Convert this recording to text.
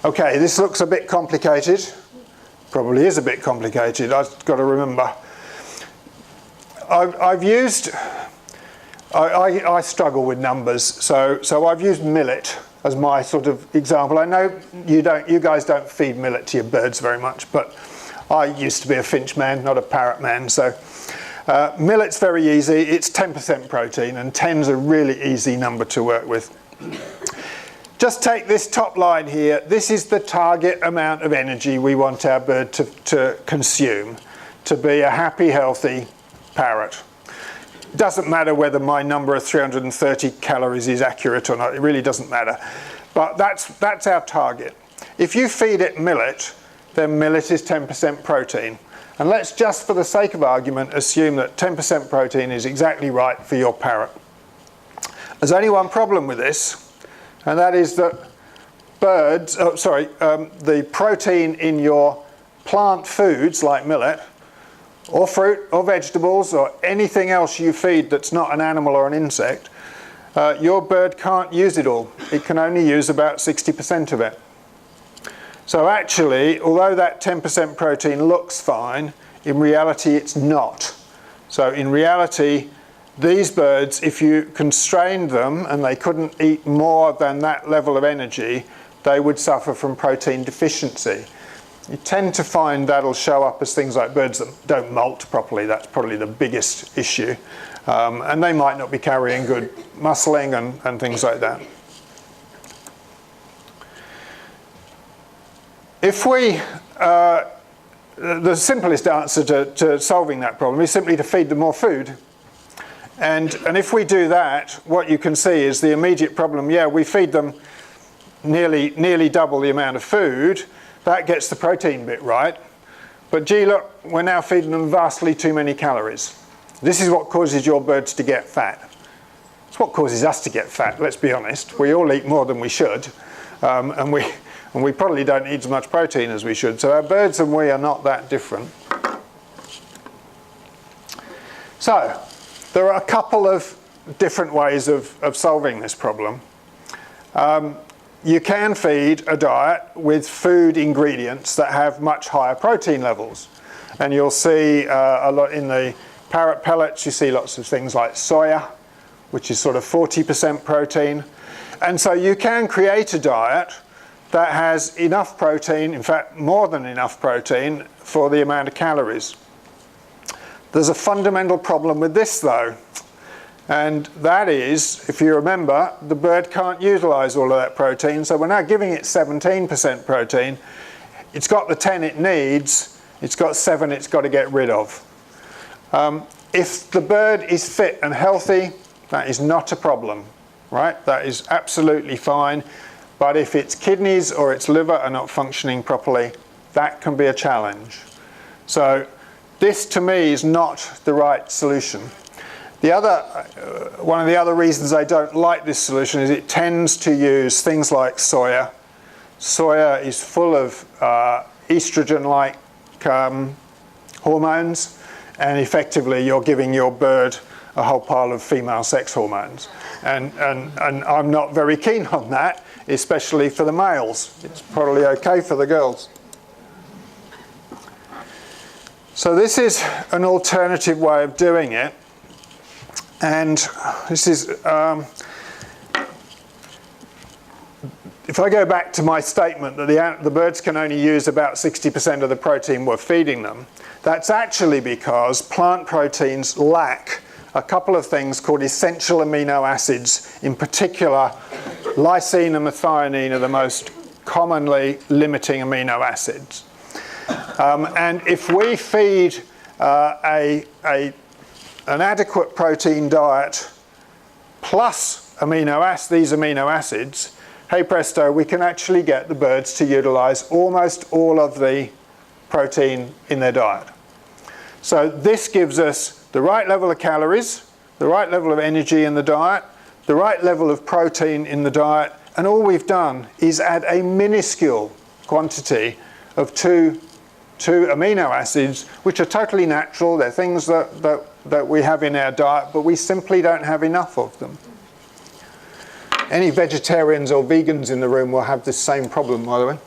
Okay, this looks a bit complicated. Probably is a bit complicated, I've got to remember. I struggle with numbers, so I've used millet as my sort of example. I know you guys don't feed millet to your birds very much, but I used to be a finch man, not a parrot man, so millet's very easy. It's 10% protein, and 10's a really easy number to work with. Just take this top line here. This is the target amount of energy we want our bird to consume to be a happy, healthy parrot. It doesn't matter whether my number of 330 calories is accurate or not. It really doesn't matter. But that's our target. If you feed it millet, then millet is 10% protein. And let's just, for the sake of argument, assume that 10% protein is exactly right for your parrot. There's only one problem with this, and that is that the protein in your plant foods like millet, or fruit, or vegetables, or anything else you feed that's not an animal or an insect, your bird can't use it all. It can only use about 60% of it. So actually, although that 10% protein looks fine, in reality it's not. So in reality, these birds, if you constrained them and they couldn't eat more than that level of energy, they would suffer from protein deficiency. You tend to find that'll show up as things like birds that don't molt properly. That's probably the biggest issue. And they might not be carrying good muscling and things like that. If we, the simplest answer to solving that problem is simply to feed them more food. And if we do that, what you can see is the immediate problem, yeah, we feed them nearly double the amount of food. That gets the protein bit right. But gee, look, we're now feeding them vastly too many calories. This is what causes your birds to get fat. It's what causes us to get fat, let's be honest. We all eat more than we should. And we probably don't eat as much protein as we should. So our birds and we are not that different. So there are a couple of different ways of solving this problem. You can feed a diet with food ingredients that have much higher protein levels. And you'll see a lot in the parrot pellets, you see lots of things like soya, which is sort of 40% protein. And so you can create a diet that has enough protein, in fact more than enough protein, for the amount of calories. There's a fundamental problem with this though, and that is, if you remember, the bird can't utilize all of that protein, so we're now giving it 17% protein. It's got the 10 it needs, it's got 7 it's got to get rid of. If the bird is fit and healthy, that is not a problem, right? That is absolutely fine. But if its kidneys or its liver are not functioning properly, that can be a challenge. So this, to me, is not the right solution. One of the other reasons I don't like this solution is it tends to use things like soya. Soya is full of estrogen-like hormones, and effectively you're giving your bird a whole pile of female sex hormones. And I'm not very keen on that, especially for the males. It's probably okay for the girls. So this is an alternative way of doing it. And this is, if I go back to my statement that the birds can only use about 60% of the protein we're feeding them, that's actually because plant proteins lack a couple of things called essential amino acids. In particular, lysine and methionine are the most commonly limiting amino acids. And if we feed an adequate protein diet plus these amino acids, hey presto, we can actually get the birds to utilize almost all of the protein in their diet. So this gives us the right level of calories, the right level of energy in the diet, the right level of protein in the diet, and all we've done is add a minuscule quantity of two amino acids, which are totally natural. They're things that we have in our diet, but we simply don't have enough of them. Any vegetarians or vegans in the room will have this same problem, by the way.